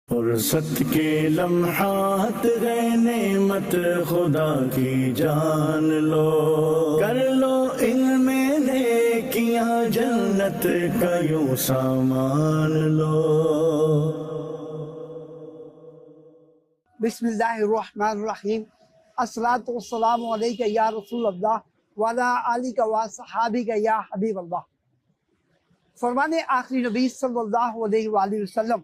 فرصت کے لمحات گئے نعمت خدا کی جان لو، کر لو ان میں نیکیاں جنت کا یوں سامان لو۔ بسم اللہ الرحمن الرحیم۔ الصلاۃ والسلام علیک یا رسول اللہ وعلی آلک و صحابک یا حبیب اللہ۔ فرمان آخری نبی صلی اللہ علیہ وآلہ وسلم،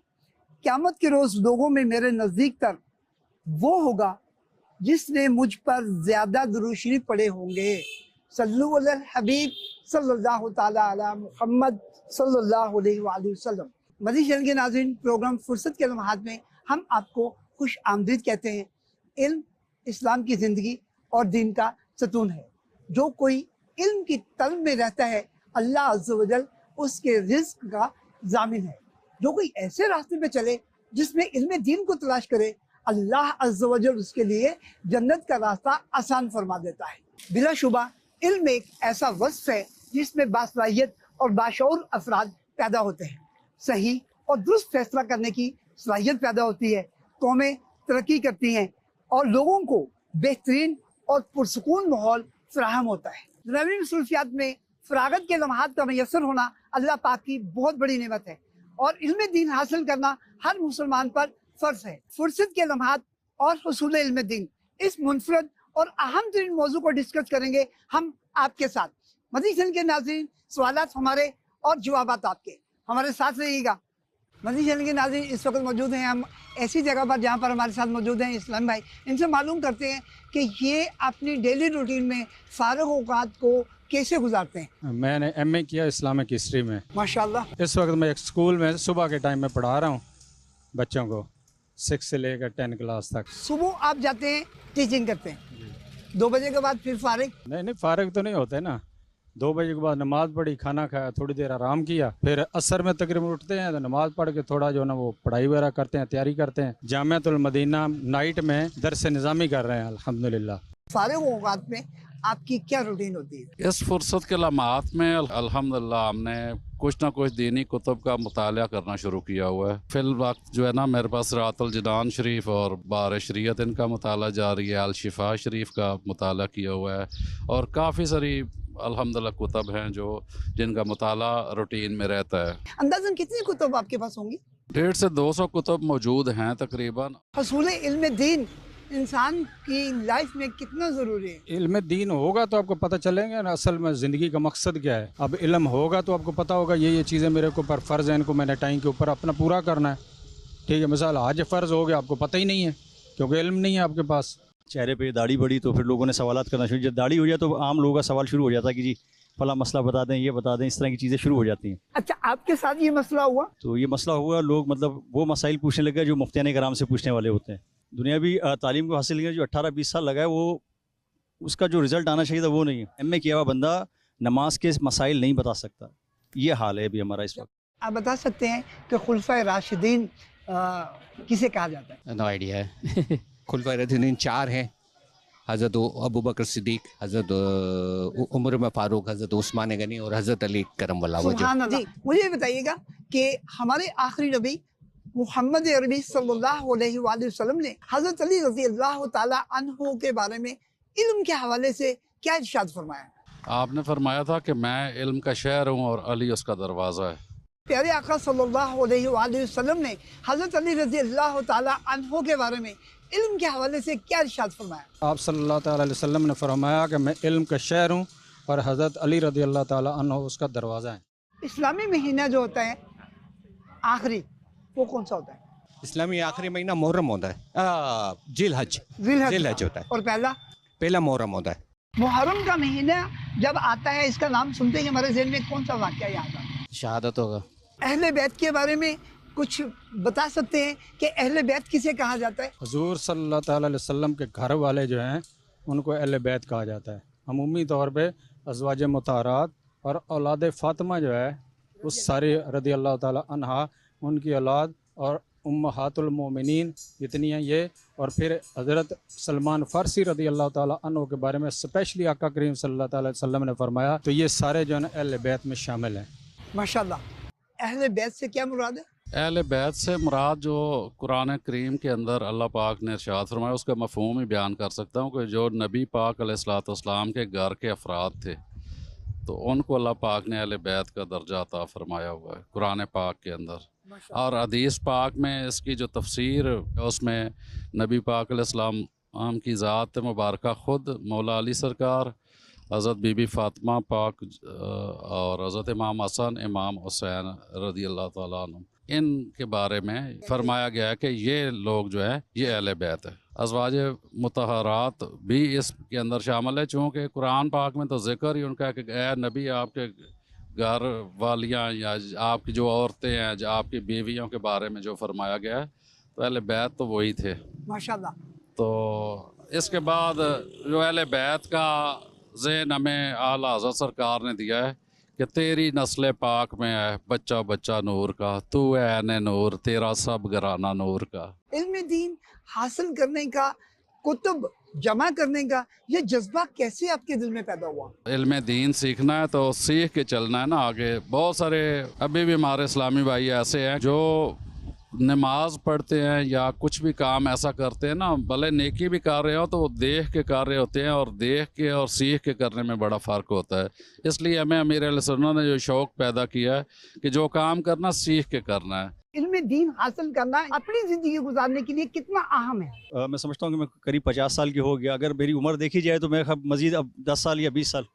قیامت کے روز لوگوں میں میرے نزدیک تر وہ ہوگا جس نے مجھ پر زیادہ درود شریف پڑھے ہوں گے۔ صلو علی الحبیب صلی اللہ تعالیٰ علی محمد صلی اللہ علیہ وآلہ وسلم۔ مدنی چینل کے ناظرین، پروگرام فرصت کے لمحات میں ہم آپ کو خوش آمدید کہتے ہیں۔ علم اسلام کی زندگی اور دین کا ستون ہے۔ جو کوئی علم کی طلب میں رہتا ہے، اللہ عز و جل اس کے رزق کا ضامن ہے۔ جو کوئی ایسے راستے پہ چلے جس میں علم دین کو تلاش کرے، اللہ عز و جل اس کے لیے جنت کا راستہ آسان فرما دیتا ہے۔ بلا شبہ علم ایک ایسا وصف ہے جس میں باصلاحیت اور باشعور افراد پیدا ہوتے ہیں۔ صحیح اور درست فیصلہ کرنے کی صلاحیت پیدا ہوتی ہے، قومیں ترقی کرتی ہیں اور لوگوں کو بہترین اور پرسکون ماحول فراہم ہوتا ہے۔ دنیاوی مصروفیات میں فراغت کے لمحات کا میسر ہونا اللہ پاک کی بہت بڑی نعمت ہے، اور علم دین حاصل کرنا ہر مسلمان پر فرض ہے۔ فرصت کے لمحات اور حصول علم دین، اس منفرد اور اہم ترین موضوع کو ڈسکس کریں گے ہم آپ کے ساتھ۔ مدنی چینل کے ناظرین، سوالات ہمارے اور جوابات آپ کے، ہمارے ساتھ رہیے گا۔ مدنی چینل کے ناظرین، اس وقت موجود ہیں ہم ایسی جگہ پر جہاں پر ہمارے ساتھ موجود ہیں اسلام بھائی۔ ان سے معلوم کرتے ہیں کہ یہ اپنی ڈیلی روٹین میں فارغ اوقات کو کیسے گزارتے ہیں۔ میں نے ایم اے کیا اسلامک ہسٹری میں۔ ماشاءاللہ۔ اس وقت میں ایک اسکول میں صبح کے ٹائم میں پڑھا رہا ہوں بچوں کو، 6 سے لے کر 10 کلاس تک۔ صبح آپ جاتے ہیں ٹیچنگ کرتے ہیں، 2 بجے کے بعد پھر فارغ؟ نہیں فارغ تو نہیں ہوتے نا۔ 2 بجے کے بعد نماز پڑھی، کھانا کھایا، تھوڑی دیر آرام کیا، پھر عصر میں تقریباً اٹھتے ہیں تو نماز پڑھ کے تھوڑا جو نا وہ پڑھائی وغیرہ کرتے ہیں، تیاری کرتے ہیں۔ جامعۃ المدینہ نائٹ میں درس نظامی کر رہے ہیں الحمدللہ۔ فارغ اوقات میں آپ کی کیا روٹین ہوتی ہے؟ اس فرصت کے لمحات میں الحمدللہ ہم نے کچھ نہ کچھ دینی کتب کا مطالعہ کرنا شروع کیا ہوا ہے۔ فی الوقت جو ہے نا میرے پاس رات الجنان شریف اور بار شریعت ان کا مطالعہ جاری ہے، الشفاء شریف کا مطالعہ کیا ہوا ہے، اور کافی ساری الحمدللہ کتب ہیں جو جن کا مطالعہ روٹین میں رہتا ہے۔ اندازاً کتنی کتب آپ کے پاس ہوں گی؟ 150 سے 200 کتب موجود ہیں تقریباً۔ حصول علم دین انسان کی لائف میں کتنا ضروری ہے؟ علم دین ہوگا تو آپ کو پتہ چلیں گے نا اصل میں زندگی کا مقصد کیا ہے۔ اب علم ہوگا تو آپ کو پتہ ہوگا یہ چیزیں میرے کو پر فرض ہیں، ان کو میں نے ٹائم کے اوپر اپنا پورا کرنا ہے۔ ٹھیک ہے، مثال آج فرض ہو گیا، آپ کو پتہ ہی نہیں ہے کیونکہ علم نہیں ہے آپ کے پاس۔ چہرے پہ داڑھی بڑھی تو پھر لوگوں نے سوالات کرنا شروع، جب داڑھی ہو جائے تو عام لوگوں کا سوال شروع ہو جاتا ہے کہ جی فلاں مسئلہ بتا دیں، یہ بتا دیں، اس طرح کی چیزیں شروع ہو جاتی ہیں۔ اچھا، آپ کے ساتھ یہ مسئلہ ہوا؟ تو یہ مسئلہ ہوا، لوگ مطلب وہ مسائل پوچھنے لگے جو مفتیان کرام سے پوچھنے والے ہوتے ہیں۔ دنیاوی تعلیم کو حاصل کرنے جو 18-20 سال لگا ہے، وہ اس کا جو رزلٹ آنا چاہیے تھا وہ نہیں ہے۔ ایم اے کیا ہوا بندہ نماز کے مسائل نہیں بتا سکتا، یہ حال ہے ابھی ہمارا اس وقت۔ آپ بتا سکتے ہیں کہ خلفائے راشدین کسے کہا جاتا ہے؟ نو آئیڈیا ہے۔ خلفائے راشدین 4 ہیں، حضرت ابوبکر صدیق، حضرت عمر فاروق، حضرت عثمان غنی اور حضرت علی کرم اللہ وجہ۔ سبحان اللہ۔ جی مجھے یہ بتائیے گا کہ ہمارے آخری نبی محمد عربی صلی اللہ علیہ وآلہ وسلم نے حضرت علی رضی اللہ تعالی عنہ کے بارے میں علم کے حوالے سے کیا ارشاد فرمایا؟ آپ نے فرمایا تھا کہ میں علم کا شہر ہوں اور علی اس کا دروازہ ہے۔ پیارے آقا صلی اللہ علیہ وآلہ وسلم نے حضرت علی رضی اللہ تعالی عنہ کے بارے میں علم کے حوالے سے کیا ارشاد فرمایا؟ آپ صلی اللہ تعالیٰ علیہ وسلم نے فرمایا کہ میں علم کا شہر ہوں اور حضرت علی رضی اللہ تعالیٰ عنہ اس کا دروازہ ہے۔ اسلامی مہینہ جو ہوتا ہے آخری، وہ کون سا ہوتا ہے؟ اسلامی آخری مہینہ محرم ہوتا ہے، ذی الحج ہوتا ہے، اور پہلا محرم ہوتا ہے۔ محرم کا مہینہ جب آتا ہے، اس کا نام سنتے ہی ہمارے ذہن میں کون سا واقعہ یاد آتا ہے؟ شہادت ہوگا۔ اہل بیت کے بارے میں کچھ بتا سکتے ہیں کہ اہل بیت کسے کہا جاتا ہے؟ حضور صلی اللہ تعالیٰ علیہ وسلم کے گھر والے جو ہیں ان کو اہل بیت کہا جاتا ہے۔ عمومی طور پہ ازواج مطہرات اور اولاد فاطمہ جو ہے اس ساری رضی اللہ تعالیٰ عنہا، ان کی اولاد اور امہات المومنین جتنی ہیں یہ، اور پھر حضرت سلمان فارسی رضی اللہ تعالیٰ عنہ کے بارے میں اسپیشلی آقا کریم صلی اللہ تعالیٰ علیہ وسلم نے فرمایا، تو یہ سارے جو ہے نا اہل بیت میں شامل ہیں۔ ماشاءاللہ۔ اہل بیت سے کیا مراد ہے؟ अहल बैत से मुराद जो कुरान करीम के अंदर अल्लाह पाक ने इरशाद फरमाया उसका मफहूम ही बयान कर सकता हूँ कि जो नबी पाक अलैहिस्सलाम के घर के अफराद थे तो उनको अल्लाह पाक ने अहल बैत का दर्जा अता फरमाया हुआ है कुरान पाक के अंदर। और हदीस पाक में इसकी जो तफसीर उसमें नबी पाक अलैहिस्सलाम की ज़ात मुबारक ख़ुद मौला अली सरकार, हज़रत बीबी फ़ातिमा पाक और हज़रत इमाम हसन इमाम हुसैन रज़ी अल्लाह ताला अन्हुम, इनके बारे में फरमाया गया है कि ये लोग जो है ये अहले बैत है। अज़वाज मुतहरात भी इसके अंदर शामिल है, चूँकि कुरान पाक में तो ज़िक्र ही उनका है कि ए नबी आपके घर वालियाँ या आपकी जो औरतें हैं जो आपकी बीवियों के बारे में जो फरमाया गया है तो अहले बैत तो वही थे माशाल्लाह। तो इसके बाद जो अहले बैत का ज़हन हमें आला हज़रत सरकार ने दिया है कि तेरी नस्ल पाक में है बच्चा बच्चा नूर का, तू है ऐने नूर, तेरा सब घराना नूर का। इल्म दीन हासिल करने का, कुतुब जमा करने का ये जज्बा कैसे आपके दिल में पैदा हुआ? इल्म दीन सीखना है तो सीख के चलना है ना आगे। बहुत सारे अभी भी हमारे इस्लामी भाई ऐसे हैं जो नमाज पढ़ते हैं या कुछ भी काम ऐसा करते हैं ना, भले नेकी भी कर रहे हो तो वो देख के कर रहे होते हैं और देख के और सीख के करने में बड़ा फ़र्क होता है। इसलिए हमें अमीर अहले सुन्नत ने जो शौक़ पैदा किया है कि जो काम करना सीख के करना है। इल्म दीन हासिल करना अपनी ज़िंदगी गुजारने के लिए कितना अहम है? मैं समझता हूँ कि मैं करीब 50 साल की हो गया। अगर मेरी उम्र देखी जाए तो मैं मज़ीद अब 10 साल या 20 साल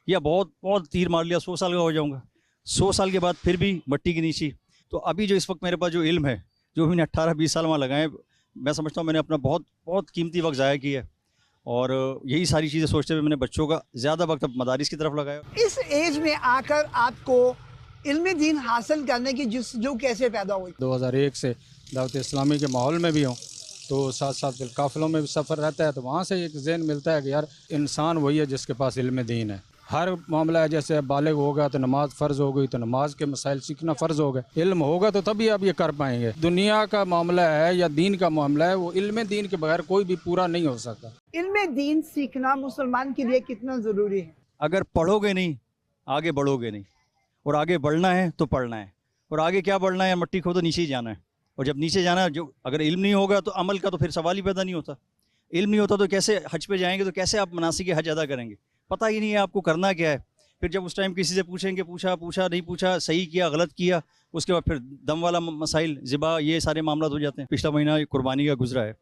या बहुत बहुत तीर मार लिया 100 साल का हो जाऊँगा। 100 साल के बाद फिर भी मट्टी के नीचे। तो अभी जो इस वक्त मेरे पास जो इल्म है जो मैंने 18-20 साल वहाँ लगाए, मैं समझता हूँ मैंने अपना बहुत बहुत कीमती वक्त ज़ाया किया है। और यही सारी चीज़ें सोचते हुए मैंने बच्चों का ज़्यादा वक्त अब मदारिस की तरफ लगाया। इस एज में आकर आपको इल्म दीन हासिल करने की जो कैसे पैदा हुई? 2001 से दावत इस्लामी के माहौल में भी हूँ तो साथ साथ फिर काफ़िलों में भी सफ़र रहता है तो वहाँ से एक ज़हन मिलता है कि यार इंसान वही है जिसके पास इल्म दीन है। हर मामला है, जैसे बालिग होगा तो नमाज फ़र्ज़ हो गई तो नमाज के मसाइल सीखना फ़र्ज़ हो गए, इल्म होगा तो तभी आप ये कर पाएंगे। दुनिया का मामला है या दीन का मामला है, वो इल्म दीन के बगैर कोई भी पूरा नहीं हो सकता। इल्म दीन सीखना मुसलमान के लिए कितना ज़रूरी है? अगर पढ़ोगे नहीं आगे बढ़ोगे नहीं, और आगे बढ़ना है तो पढ़ना है, और आगे क्या बढ़ना है, मट्टी खोदो नीचे ही जाना है। और जब नीचे जाना है, जो अगर इल्म नहीं होगा तो अमल का तो फिर सवाल ही पैदा नहीं होता। इल्म नहीं होता तो कैसे हज पे जाएंगे, तो कैसे आप मनासिक हज अदा करेंगे? पता ही नहीं है आपको करना क्या है। फिर जब उस टाइम किसी से पूछेंगे, पूछा नहीं पूछा, सही किया गलत किया, उसके बाद फिर दम वाला मसाइल ज़िबा ये सारे मामला हो जाते हैं। पिछला महीना कुर्बानी का गुजरा है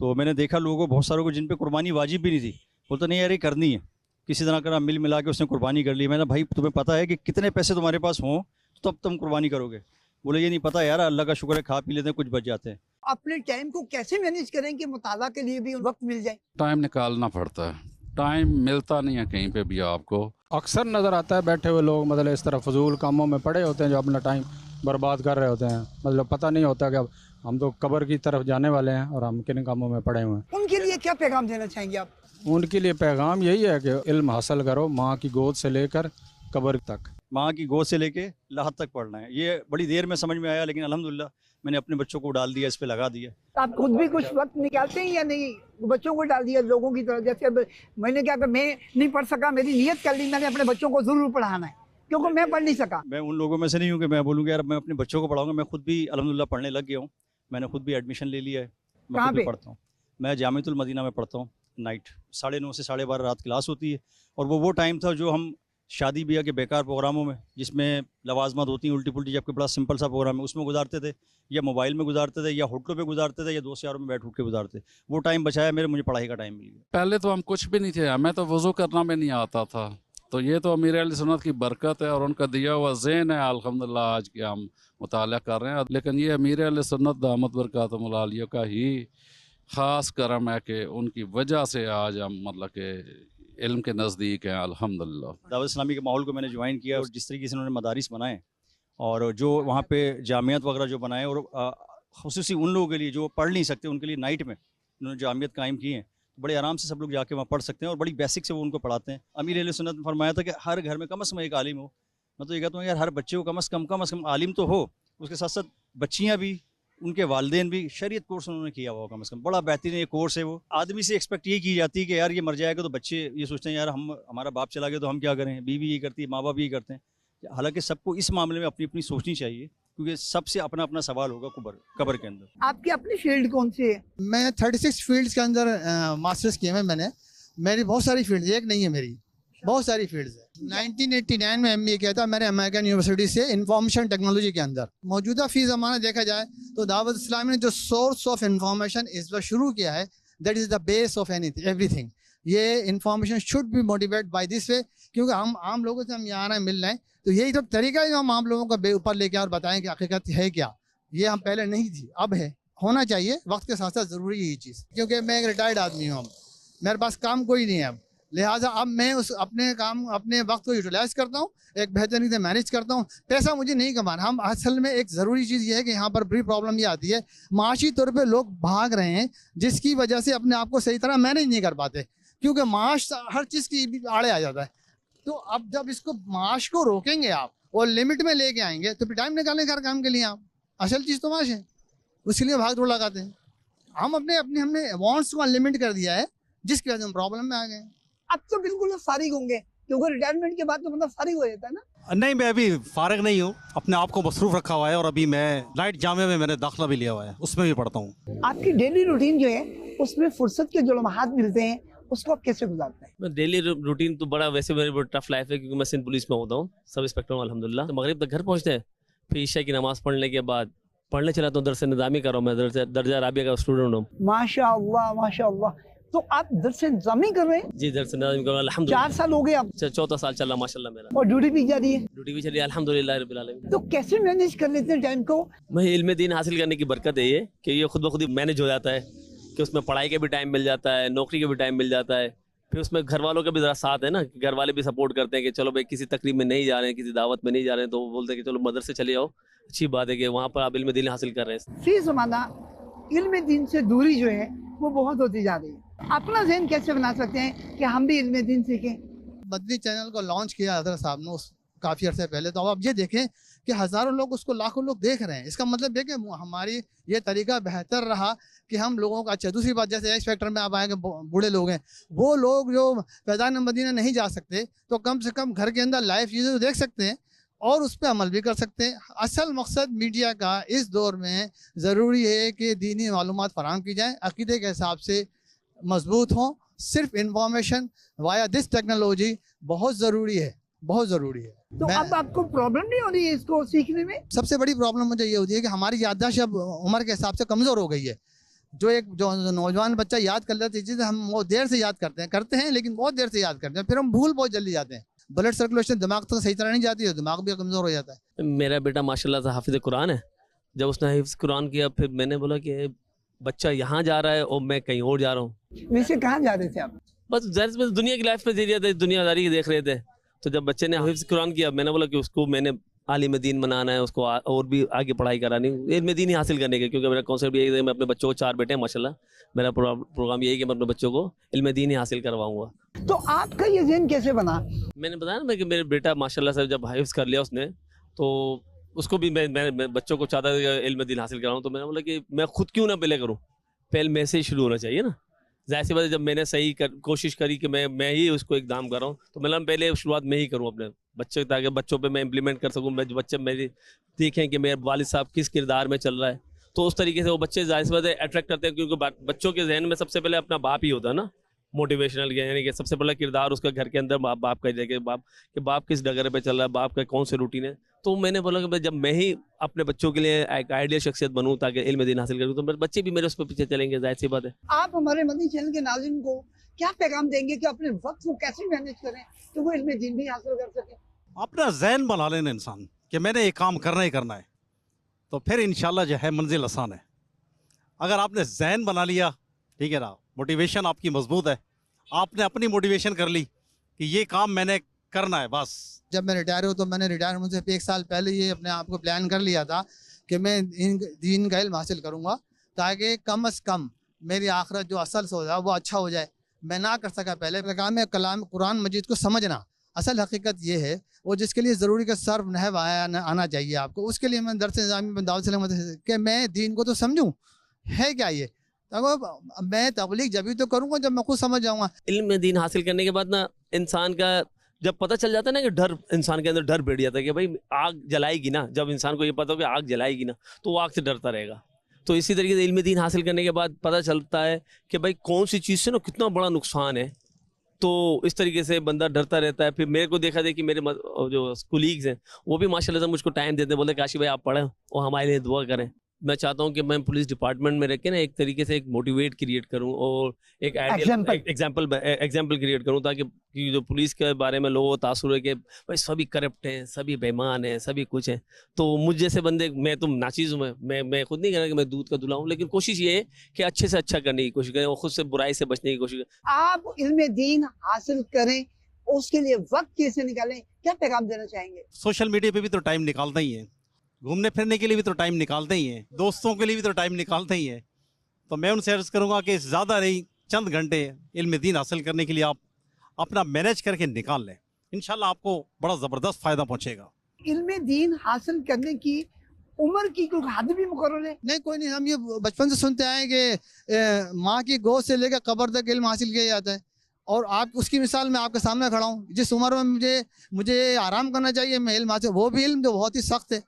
तो मैंने देखा लोगों को, बहुत सारों को जिन पे कुर्बानी वाजिब भी नहीं थी, बोलते नहीं यार ये करनी है, किसी तरह का मिल मिला के उसने कुर्बानी कर ली। मैंने भाई तुम्हें पता है कि कितने पैसे तुम्हारे पास हों तो तब तुम कुर्बानी करोगे? बोले ये नहीं पता यार, अल्लाह का शुक्र है खा पी लेते हैं, कुछ बच जाते हैं। अपने टाइम को कैसे मैनेज करें कि मुताला के लिए भी वक्त मिल जाए? टाइम निकालना पड़ता है, टाइम मिलता नहीं है कहीं पे भी आपको। अक्सर नज़र आता है बैठे हुए लोग मतलब इस तरह फजूल कामों में पड़े होते हैं जो अपना टाइम बर्बाद कर रहे होते हैं। मतलब पता नहीं होता कि अब हम तो कब्र की तरफ जाने वाले हैं और हम किन कामों में पड़े हुए हैं। उनके लिए क्या पैगाम देना चाहेंगे आप? उनके लिए पैगाम यही है कि इल्म हासिल करो, माँ की गोद से लेकर कब्र तक। माँ की गोद से लेके लाहत तक पढ़ना है। ये बड़ी देर में समझ में आया, लेकिन अल्हम्दुलिल्लाह मैंने अपने बच्चों को डाल दिया, इस पे लगा दिया। आप खुद भी कुछ वक्त निकालते हैं या नहीं? बच्चों को डाल दिया लोगों की तरह, जैसे अब मैंने क्या, मैं नहीं पढ़ सका, मेरी नियत कर ली मैंने अपने बच्चों को जरूर पढ़ाना है क्योंकि मैं पढ़ नहीं सका। मैं उन लोगों में से नहीं हूँ कि मैं बोलूँगा यार मैं अपने बच्चों को पढ़ाऊँगा। मैं खुद भी अल्हम्दुलिल्लाह पढ़ने लग गया हूँ। मैंने खुद भी एडमिशन ले लिया है। मैं खुद भी पढ़ता हूँ। मैं जामिअतुल मदीना में पढ़ता हूँ। नाइट 9:30 से 12:30 रात क्लास होती है। और वो टाइम था जो हम शादी ब्याह के बेकार प्रोग्रामों में, जिसमें लवाजमत होती हैं उल्टी पुल्टी, जबकि बड़ा सिंपल सा प्रोग्राम है, उसमें गुजारते थे, या मोबाइल में गुजारते थे, या होटलों पे गुजारते थे, या दोस्त यारों में बैठ उठ के गुजारते। वो टाइम बचाया मुझे पढ़ाई का टाइम मिल गया। पहले तो हम कुछ भी नहीं थे, हमें तो वज़ू करना भी नहीं आता था। तो ये तो अमीर अहले सुन्नत की बरकत है और उनका दिया हुआ ज़हन है अल्हम्दुलिल्लाह आज के हम मुताला कर रहे हैं। लेकिन ये अमीर अहले सुन्नत दामत बरकातुहुमुल आलिया का ही ख़ास करम है कि उनकी वजह से आज हम मतलब के इल्म के नज़दीक हैं अल्हम्दुलिल्लाह। दावत इस्लामी के माहौल को मैंने ज्वाइन किया और जिस तरीके से उन्होंने मदारिस बनाए और जो वहाँ पे जामियात वगैरह जो बनाए, और ख़ुसूसी उन लोगों के लिए जो पढ़ नहीं सकते उनके लिए नाइट में उन्होंने जामियात कायम की हैं। बड़े आराम से सब लोग जाके वहाँ पढ़ सकते हैं और बड़ी बेसिक से वो उनको पढ़ाते हैं। अमीर अहले सुन्नत ने फरमाया था कि हर घर में कम से कम एक आलिम हो। मैं तो ये कहता हूँ यार हर बच्चे को कम से कम आलिम तो हो, उसके साथ साथ बच्चियाँ भी, उनके वालिदैन भी शरीयत कोर्स उन्होंने किया हुआ कम से कम। बड़ा बेहतरीन ये कोर्स है। वो आदमी से एक्सपेक्ट ये की जाती है कि यार ये मर जाएगा तो बच्चे ये सोचते हैं यार हमारा बाप चला गया तो हम क्या करें, बीवी ये करती है, माँ बाप ये करते हैं। हालांकि सबको इस मामले में अपनी अपनी सोचनी चाहिए, क्योंकि सबसे अपना अपना सवाल होगा कब्र के अंदर। आपकी अपनी फील्ड कौन सी है? मैं 36 फील्ड्स के अंदर मास्टर्स किए हैं मैंने। मेरी बहुत सारी फील्ड्स, एक नहीं है मेरी, बहुत सारी फील्ड्स है। 1989 में MBA किया था मैंने अमेरिकन यूनिवर्सिटी से इंफॉर्मेशन टेक्नोलॉजी के अंदर। मौजूदा फी ज़माना देखा जाए तो दावत इस्लामी ने जो सोर्स ऑफ इंफॉर्मेशन इस बार शुरू किया है, that is the base of everything. ये information should be motivate by this way, क्योंकि हम आम लोगों से हम यहाँ आ रहे हैं, मिल रहे हैं, तो यही तो तरीका है जो हम आम लोगों को ऊपर लेके और बताएं कि हकीकत है क्या। ये हम पहले नहीं थी, अब है, होना चाहिए, वक्त के साथ साथ ज़रूरी है ये चीज़। क्योंकि मैं एक रिटायर्ड आदमी हूँ, मेरे पास काम कोई नहीं है अब, लिहाजा अब मैं उस अपने वक्त को यूटिलाइज करता हूँ, एक बेहतरीन से मैनेज करता हूँ। पैसा मुझे नहीं कमाना, हम असल में एक ज़रूरी चीज़ ये है कि यहाँ पर बड़ी प्रॉब्लम ये आती है, माशी तौर पे लोग भाग रहे हैं, जिसकी वजह से अपने आप को सही तरह मैनेज नहीं कर पाते, क्योंकि माश हर चीज़ की आड़े आ जाता है। तो अब जब इसको माश को रोकेंगे आप और लिमिट में लेके आएंगे तो फिर टाइम निकालें हर काम के लिए आप। असल चीज़ तो माश है, उसके लिए भाग दौड़ लगाते हैं। हम हमने वांट्स को अनलिमिट कर दिया है, जिसकी वजह से हम प्रॉब्लम में आ गए। अब तो बिल्कुल फारिग होंगे, क्योंकि रिटायरमेंट के बाद तो मतलब फारिग हो जाता है ना। नहीं, मैं अभी फारिग नहीं हूँ, अपने आप को मसरूफ़ रखा हुआ है, और अभी मैं लाइट जामिया में मैंने दाखिला भी लिया हुआ है, उसमें भी पढ़ता हूँ। आपकी डेली रूटीन जो है उसमें फुर्सत के जो लम्हात मिलते हैं उसको आप कैसे गुजारते हैं? मैं डेली रूटीन तो बड़ा वैसे मेरी बहुत टफ लाइफ है, क्योंकि मैं सिंध पुलिस में होता हूँ, सब इंस्पेक्टर हूँ अल्हम्दुलिल्लाह। तो मगरिब तक घर पहुँचते हैं, फिर ईशा की नमाज़ पढ़ने के बाद पढ़ने चला तो दरस निज़ामी कर रहा हूँ, मैं दर्जा राबिया का स्टूडेंट हूँ। माशाअल्लाह माशाअल्लाह। तो आप दरस निज़ामी कर रहे हैं? जी, दरस निज़ामी कर रहा हूँ अल्हम्दुलिल्लाह। 4 साल हो गए आप? 4था साल चल रहा माशाल्लाह मेरा। और ड्यूटी भी जा रही है? ड्यूटी भी चली है अल्हम्दुलिल्लाह रब्बिल आलमीन। तो कैसे मैनेज कर लेते हैं टाइम को? मैं इल्म दीन हासिल करने की बरकत है ये, कि ये खुद ब खुद ही मैनेज हो जाता है, कि उसमें पढ़ाई का भी टाइम मिल जाता है, नौकरी का भी टाइम मिल जाता है, फिर उसमें घर वालों का भी ज़रा साथ है ना, कि घर वाले भी सपोर्ट करते हैं कि चलो भाई किसी तकरीब में नहीं जा रहे हैं, किसी दावत में नहीं जा रहे हैं, तो वो बोलते हैं कि चलो मदरसे चले जाओ, अच्छी बात है कि वहाँ पर आप इल्म दीन हासिल कर रहे हैं। फी ज़माना इल्म दीन से दूरी जो है वो बहुत होती जा रही है। अपना ज़हन कैसे बना सकते हैं कि हम भी इल्म दीन सीखें? मदनी चैनल को लॉन्च किया हज़रत साहब ने काफ़ी अर्से पहले, तो अब ये देखें कि हज़ारों लोग उसको, लाखों लोग देख रहे हैं। इसका मतलब है कि हमारी ये तरीका बेहतर रहा कि हम लोगों का। अच्छा, दूसरी बात, जैसे एक्स फैक्टर में आप आएंगे, बूढ़े लोग हैं, वो लोग जो फैज़ान मदीना नहीं जा सकते, तो कम से कम घर के अंदर लाइव चीज़ें तो देख सकते हैं और उस पर अमल भी कर सकते हैं। असल मकसद मीडिया का इस दौर में ज़रूरी है कि दीनी मालूमात फराहम की जाए, अक़ीदे के हिसाब से मजबूत हों। सिर्फ इंफॉर्मेशन वाया दिस टेक्नोलॉजी बहुत ज़रूरी है, बहुत ज़रूरी है। तो अब आपको प्रॉब्लम नहीं हो रही है इसको सीखने में? सबसे बड़ी प्रॉब्लम मुझे ये होती है कि हमारी याददाश्त अब उम्र के हिसाब से कमज़ोर हो गई है। जो नौजवान बच्चा याद कर लेते चीज़ें, हम बहुत देर से याद करते हैं, लेकिन बहुत देर से याद करते हैं, फिर हम भूल बहुत जल्दी जाते हैं। ब्लड सर्कुलेशन दिमाग तक सही तरह नहीं जाती है, दिमाग भी कमज़ोर हो जाता है। मेरा बेटा माशाल्लाह से हाफिज़ कुरान है। जब उसने हिफ्ज़ कुरान किया, फिर मैंने बोला कि बच्चा यहाँ जा रहा है और मैं कहीं और जा रहा हूँ। वैसे कहाँ जा रहे थे आप? बस ज़ाहिर सी दुनिया की लाइफ में जी रहे थे, दुनियादारी देख रहे थे। तो जब बच्चे ने हिफ्ज़ कुरान किया, मैंने बोला कि उसको मैंने आलिम दीन बनाना है, उसको और भी आगे पढ़ाई करानी, इल्म दीन ही हासिल करने के। क्योंकि मेरा कॉन्सेप्ट यही है, मैं अपने बच्चों को 4 बेटे हैं माशाल्लाह, मेरा प्रोग्राम यही है कि मैं अपने बच्चों को इल्म दीन ही हासिल करवाऊँगा। तो आपका ये ज़हन कैसे बना? मैंने बताया ना कि मेरे बेटा माशाल्लाह से जब हिफ्ज़ कर लिया उसने, तो उसको भी मैं बच्चों को चाहता था इल्म दीन हासिल कराऊँ। तो मैंने बोला कि मैं खुद क्यों ना पहले करूँ, पहले मैं से ही शुरू होना चाहिए ना। ज़ाहिर सी बात है, जब मैंने कोशिश करी कि मैं ही उसको इक़दाम कर रहा हूँ, तो मतलब पहले शुरुआत मैं ही करूँ अपने बच्चे, ताकि बच्चों पे मैं इम्प्लीमेंट कर सकूँ। बच्चे मेरे देखें कि मेरे वालिद साहब किस किरदार में चल रहा है, तो उस तरीके से वो बच्चे ज़ाहिर सी बात है अट्रैक्ट करते हैं। क्योंकि बच्चों के जहन में सबसे पहले अपना बाप ही होता है ना, मोटिवेशनल, यानी कि सबसे बड़ा किरदार उसका घर के अंदर बाप का कि बाप किस डगर पे चल रहा है, बाप का कौन से रूटीन है। तो मैंने बोला कि जब मैं ही अपने बच्चों के लिए एक आइडियल शख्सियत बनूं ताकि इल्म दीन हासिल करूं, तो मेरे बच्चे भी मेरे उस पर पीछे चलेंगे, जाहिर सी बात है। आप हमारे मदनी चैनल के नाज़रीन को क्या पैगाम देंगे कि अपने वक्त को कैसे मैनेज करें तो वो इल्म दीन भी हासिल कर सकें? अपना जहन बना लेना इंसान कि मैंने ये काम करना ही करना है, तो फिर इंशाल्लाह जो है मंजिल आसान है। अगर आपने जहन बना लिया, ठीक है ना, मोटिवेशन आपकी मजबूत है, आपने अपनी मोटिवेशन कर ली कि ये काम मैंने करना है, बस। जब मैं रिटायर हुआ तो मैंने रिटायरमेंट से 1 साल पहले ये अपने आप को प्लान कर लिया था कि मैं दीन का इल्म हासिल करूँगा, ताकि कम अज़ कम मेरी आखिरत जो असल से हो जाए वो अच्छा हो जाए। मैं ना कर सका पहले। काम है कलाम कुरान मजीद को समझना। असल हकीकत ये है, वो जिसके लिए ज़रूरी का सर्व नहव आना चाहिए आपको, उसके लिए मैं दरस निज़ामी दावत कि मैं दीन को तो समझूँ है क्या ये, मैं तबलीग जब भी तो करूँगा जब मैं खुद समझ जाऊँगा। इल्म दीन हासिल करने के बाद ना इंसान का जब पता चल जाता है ना कि डर, इंसान के अंदर डर बैठ जाता है कि भाई आग जलाएगी ना, जब इंसान को ये पता हो कि आग जलाएगी ना तो वो आग से डरता रहेगा। तो इसी तरीके से इल्म दीन हासिल करने के बाद पता चलता है कि भाई कौन सी चीज़ से ना कितना बड़ा नुकसान है, तो इस तरीके से बंदा डरता रहता है। फिर मेरे को देखा कि मेरे जो कोलीग्स हैं वो भी माशाल्लाह से मुझको टाइम देते हैं, बोलते काशी भाई आप पढ़ें और हमारे लिए दुआ करें। मैं चाहता हूँ कि मैं पुलिस डिपार्टमेंट में रह के ना एक तरीके से एक मोटिवेट क्रिएट करूँ और एक एग्जाम्पल क्रिएट करूँ, ताकि कि जो पुलिस के बारे में लोगों को तासुर है कि भाई सभी करप्ट हैं, सभी बेईमान हैं, सभी कुछ हैं। तो मुझ जैसे बंदे, मैं तो नाचीज़ हूँ, मैं खुद नहीं कह रहा कि मैं दूध का दूल्हा हूँ, लेकिन कोशिश ये है कि अच्छे से अच्छा करने की कोशिश करें और खुद से बुराई से बचने की कोशिश करें। आप इल्म दीन हासिल करें, उसके लिए वक्त कैसे निकालें, क्या पैगाम देना चाहेंगे? सोशल मीडिया पे भी तो टाइम निकालते ही हैं, घूमने फिरने के लिए भी तो टाइम निकालते ही हैं, दोस्तों के लिए भी तो टाइम निकालते ही हैं। तो मैं उनसे अर्ज़ करूँगा कि ज़्यादा नहीं, चंद घंटे इल्म दीन हासिल करने के लिए आप अपना मैनेज करके निकाल लें, इंशाल्लाह आपको बड़ा ज़बरदस्त फ़ायदा पहुँचेगा। इल्म दीन हासिल करने की उम्र की कोई हद भी मुकर्रर है? नहीं, कोई नहीं। हम ये बचपन से सुनते आए कि माँ की गोद से लेकर कब्र तक इल्म हासिल किया जाता है, और आप उसकी मिसाल में आपके सामने खड़ा हूँ। जिस उम्र में मुझे आराम करना चाहिए, मैं इल्म हासिल, वो भी इल्म जो बहुत ही सख्त है,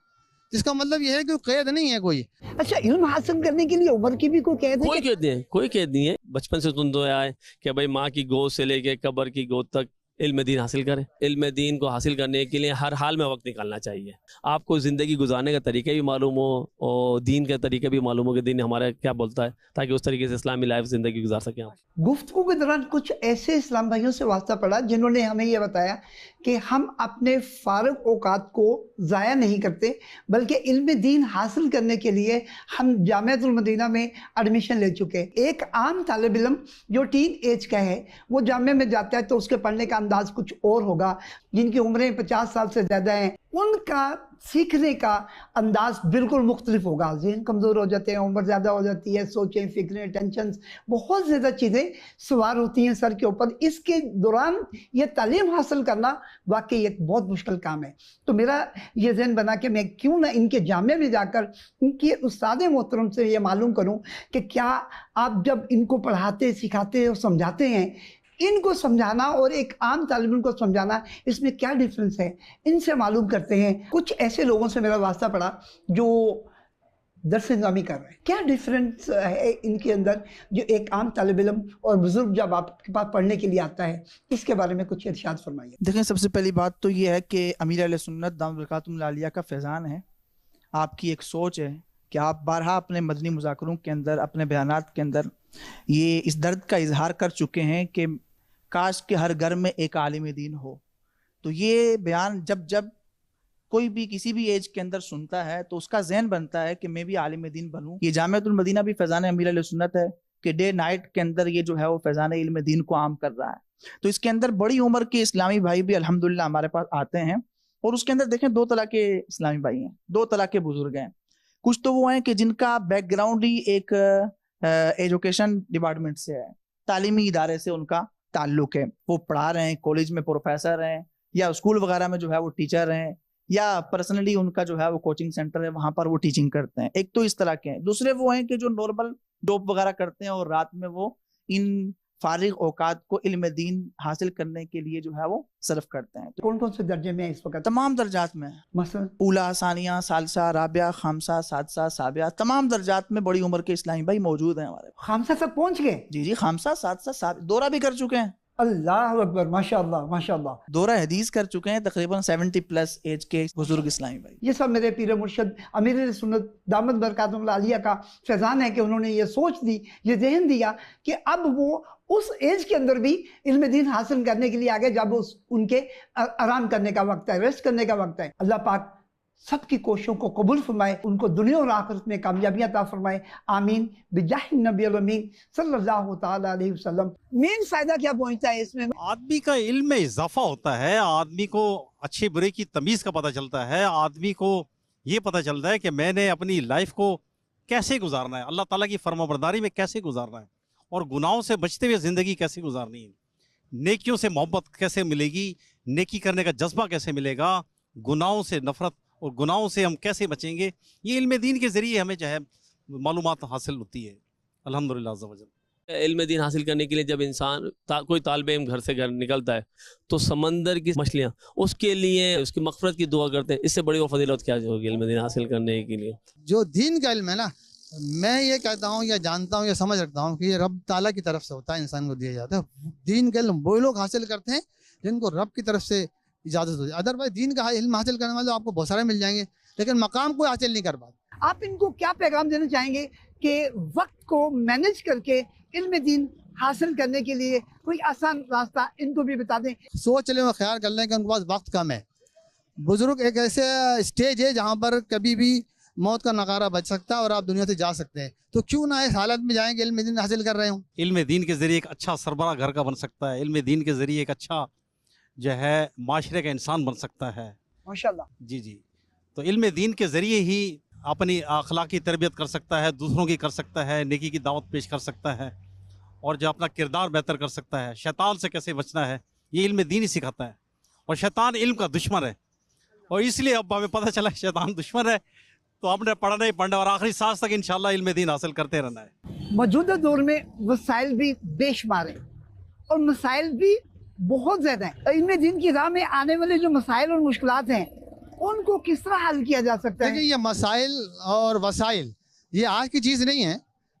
इसका मतलब ये है कि कैद नहीं है कोई। अच्छा, इल्म हासिल करने के लिए उम्र की भी कोई कैद है? कोई कैद नहीं है, कोई कैद नहीं है। बचपन से सुनते आए कि भाई माँ की गोद से लेके कब्र की गोद तक इल्म दीन हासिल करें। इल्म दीन को हासिल करने के लिए हर हाल में वक्त निकालना चाहिए। आपको ज़िंदगी गुजारने का तरीका भी मालूम हो और दीन का तरीका भी मालूम हो कि दीन हमारा क्या बोलता है, ताकि उस तरीके से इस्लामी लाइफ ज़िंदगी गुजार सकें आप। गुफ्तगू के दौरान कुछ ऐसे इस्लाम भाइयों से वास्ता पड़ा जिन्होंने हमें ये बताया कि हम अपने फारग औकात को ज़ाया नहीं करते, बल्कि इल्म दीन हासिल करने के लिए हम जामिअतुल मदीना में एडमिशन ले चुके। एक आम तालिब इल्म जो टीन एज का है, वो जामिया में जाता है तो उसके पढ़ने का अंदाज कुछ और होगा। जिनकी उम्रें 50 साल से ज़्यादा हैं, उनका सीखने का अंदाज बिल्कुल मुख्तलिफ होगा। ज़हन कमज़ोर हो जाते हैं, उम्र ज़्यादा हो जाती है, सोचें, फिक्रें, टेंशन, बहुत ज़्यादा चीज़ें सवार होती हैं सर के ऊपर। इसके दौरान ये तालीम हासिल करना वाकई एक बहुत मुश्किल काम है। तो मेरा ये ज़हन बना कि मैं क्यों ना इनके जामिया में जाकर इनके उस्ताद मोहतरम से ये मालूम करूँ कि क्या आप जब इनको पढ़ाते, सिखाते और समझाते हैं, इनको समझाना और एक आम तालिब को समझाना, इसमें क्या डिफरेंस है, इनसे मालूम करते हैं। कुछ ऐसे लोगों से मेरा वास्ता पड़ा जो दर्स निज़ामी कर रहे हैं। क्या डिफरेंस है इनके अंदर, जो एक आम तालिब इल्म और बुजुर्ग जब आपके पास पढ़ने के लिए आता है, इसके बारे में कुछ इरशाद फरमाइए। देखें, सबसे पहली बात तो ये है कि अमीर अहले सुन्नत दामत बरकातुहुल आलिया का फैज़ान है, आपकी एक सोच है कि आप बारहा अपने मदनी मुज़ाकरों के अंदर, अपने बयानात के अंदर ये इस दर्द का इजहार कर चुके हैं कि काश के हर घर में एक आलिम दीन हो। तो ये बयान जब जब कोई भी किसी भी एज के अंदर सुनता है तो उसका ज़हन बनता है कि मैं भी आलिम दीन बनूं। ये जामिअतुल मदीना भी फैज़ान अमीर अहले सुन्नत है कि डे नाइट के अंदर ये जो है वो फैज़ान इल्म दीन को आम कर रहा है। तो इसके अंदर बड़ी उम्र के इस्लामी भाई भी अल्हम्दुलिल्लाह हमारे पास आते हैं, और उसके अंदर देखें 2 तरह के इस्लामी भाई हैं, 2 तरह के बुजुर्ग हैं। कुछ तो वो हैं कि जिनका बैकग्राउंड ही एक एजुकेशन डिपार्टमेंट से है, तालीमी इदारे से उनका ताल्लुक है, वो पढ़ा रहे हैं, कॉलेज में प्रोफेसर हैं या स्कूल वगैरह में जो है वो टीचर हैं, या पर्सनली उनका जो है वो कोचिंग सेंटर है, वहां पर वो टीचिंग करते हैं। एक तो इस तरह के हैं। दूसरे वो हैं कि जो नॉर्मल जॉब वगैरह करते हैं और रात में वो इन फारिग औकात को इल्म दीन हासिल करने के लिए जो है वो सर्फ करते हैं। कौन कौन से दर्जे में है इस वक्त? तमाम दर्जात में, मसलन ऊला, सानिया, सालसा, राबिया, खामसा, सादसा, साबिया, तमाम दर्जात में बड़ी उम्र के इस्लामी भाई मौजूद हैं हमारे। खामसा तक पहुंच गए? जी जी, खामसा, सादसा, दौरा भी कर चुके हैं। अल्लाह अकबर, माशाअल्लाह माशाअल्लाह। दौरा हदीस कर चुके हैं तकरीबन 70+ एज के बुजुर्ग इस्लामी भाई। ये सब मेरे पीर मुर्शद अमीर सुन्नत दामत बरकातुहुल आलिया का फैज़ान है कि उन्होंने ये सोच दी, ये ज़हन दिया कि अब वो उस एज के अंदर भी इल्म दीन हासिल करने के लिए आगे, जब उनके आराम करने का वक्त है, रेस्ट करने का वक्त है। अल्लाह पाक सबकी कोशिशों को कबूल फरमाए, उनको दुनिया और आखिरत में कामयाबियां अता फरमाए। आमीन बिजाहि नबी अमीन सल्लल्लाहु तआला अलैहि वसल्लम। मेन फायदा क्या पहुंचता है इसमें? आदमी का इल्म में इजाफा होता है, आदमी को अच्छे बुरे की तमीज़ का पता चलता है, आदमी को ये पता चलता है कि मैंने अपनी लाइफ को कैसे गुजारना है, अल्लाह ताला की फरमाबरदारी में कैसे गुजारना है, और गुनाहों से बचते हुए ज़िंदगी कैसे गुजारनी है, नेकियों से मोहब्बत कैसे मिलेगी, नेकी करने का जज्बा कैसे मिलेगा, गुनाहों से नफरत और गुनाहों से हम कैसे बचेंगे, ये इल्म दीन के ज़रिए हमें जो है मालूमात हासिल होती है। अल्हम्दुलिल्लाह अज़्ज़ा वजल। علم دین حاصل کرنے کے لیے جب انسان کوئی طالب علم گھر سے نکلتا ہے تو سمندر کی مچھلیاں اس کے لیے اس کی مغفرت کی دعا کرتے ہیں. اس سے بڑی وہ فضیلت کیا ہوگی علم دین حاصل کرنے کے لیے؟ جو دین کا علم ہے نا، میں یہ کہتا ہوں یا جانتا ہوں یا سمجھ رکھتا ہوں کہ یہ رب تعالیٰ کی طرف سے ہوتا ہے، انسان کو دیا جاتا ہے. دین کا علم وہ لوگ حاصل کرتے ہیں جن کو رب کی طرف سے اجازت ہوتی ہے. ادروائز دین کا علم حاصل کرنے والے آپ کو بہت سارے مل جائیں گے، لیکن مقام کوئی حاصل نہیں کر پاتے. آپ ان کو کیا پیغام دینا چاہیں گے کہ وقت کو مینج کر کے علم دین حاصل کرنے کے لیے کوئی آسان راستہ ان کو بھی بتا دیں؟ سوچ لیں اور خیال کر لیں کہ ان کے پاس وقت کم ہے. بزرگ ایک ایسے اسٹیج ہے جہاں پر کبھی بھی موت کا نغارہ بچ سکتا ہے اور آپ دنیا سے جا سکتے ہیں، تو کیوں نہ اس حالت میں جائیں کہ علم دین حاصل کر رہے ہوں. علم دین کے ذریعے ایک اچھا سربراہ گھر کا بن سکتا ہے، علم دین کے ذریعے ایک اچھا جو ہے معاشرے کا انسان بن سکتا ہے. ماشاءاللہ. جی تو علم دین کے ذریعے ہی اپنی اخلاقی تربیت کر سکتا ہے، دوسروں کی کر سکتا ہے، نیکی کی دعوت پیش کر سکتا ہے، اور جو اپنا کردار بہتر کر سکتا ہے. شیطان سے کیسے بچنا ہے یہ علم دین ہی سکھاتا ہے، اور شیطان علم کا دشمن ہے، اور اس لیے اب ہمیں پتہ چلا شیطان دشمن ہے تو ہم نے پڑھنا ہی پڑھنا اور آخری سانس تک انشاءاللہ علم دین حاصل کرتے رہنا ہے. موجودہ دور میں وسائل بھی بے شمار ہیں اور مسائل بھی بہت زیادہ ہیں. علم دین کی راہ میں آنے والے جو مسائل اور مشکلات ہیں ان کو کس طرح حل کیا جا سکتا ہے؟ دیکھیں یہ مسائل اور وسائل یہ آج کی چیز نہیں ہے.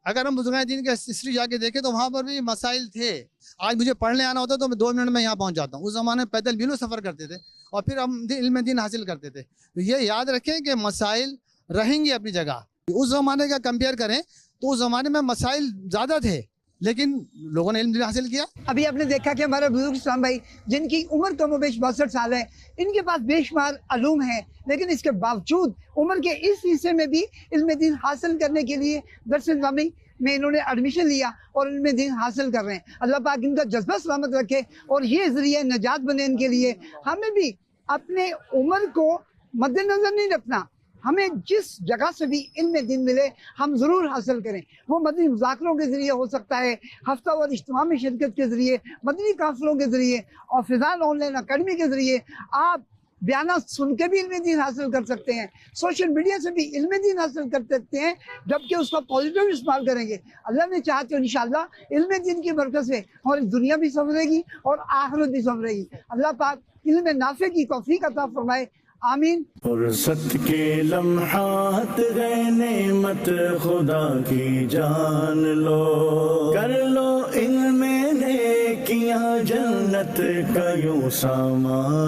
اگر ہم بزرگان دین کا ہسٹری جا کے دیکھیں تو وہاں پر بھی مسائل تھے. آج مجھے پڑھنے آنا ہوتا ہے تو میں 2 منٹ میں یہاں پہنچ جاتا ہوں. اس زمانے میں پیدل بھی لوگ سفر کرتے تھے اور پھر ہم علم دین حاصل کرتے تھے. تو یہ یاد رکھیں کہ مسائل رہیں گے اپنی جگہ. اس زمانے کا کمپیئر کریں تو اس زمانے میں مسائل زیادہ تھے لیکن لوگوں نے علم دین حاصل کیا. ابھی آپ نے دیکھا کہ ہمارے بزرگ اسلام بھائی جن کی عمر کم و بیش 62 سال ہے، ان کے پاس بے شمار علوم ہیں، لیکن اس کے باوجود عمر کے اس حصے میں بھی علم دین حاصل کرنے کے لیے درس نظامی میں انہوں نے ایڈمیشن لیا اور علم دین حاصل کر رہے ہیں. اللہ پاک ان کا جذبہ سلامت رکھے اور یہ ذریعہ نجات بنے ان کے لیے. ہمیں بھی اپنے عمر کو مد نظر نہیں رکھنا، ہمیں جس جگہ سے بھی علم دین ملے ہم ضرور حاصل کریں. وہ مدنی مذاکروں کے ذریعے ہو سکتا ہے، ہفتہ وار اجتماع میں شرکت کے ذریعے، مدنی کانفرنسوں کے ذریعے، اور فضائل آن لائن اکیڈمی کے ذریعے. آپ بیانات سن کے بھی علم دین حاصل کر سکتے ہیں، سوشل میڈیا سے بھی علم دین حاصل کر سکتے ہیں، جبکہ اس کا پازیٹیو استعمال کریں گے. اللہ نے چاہا تو انشاءاللہ علم دین کی برکت سے ہماری دنیا بھی سنورے گی اور آخرت بھی سنورے گی. اللہ پاک علم نافع کی توفیق عطا فرمائے. آمین. فرصت کے لمحات گئے نعمت خدا کی جان لو، کر لو ان میں نیکیاں جنت کا یوں سامان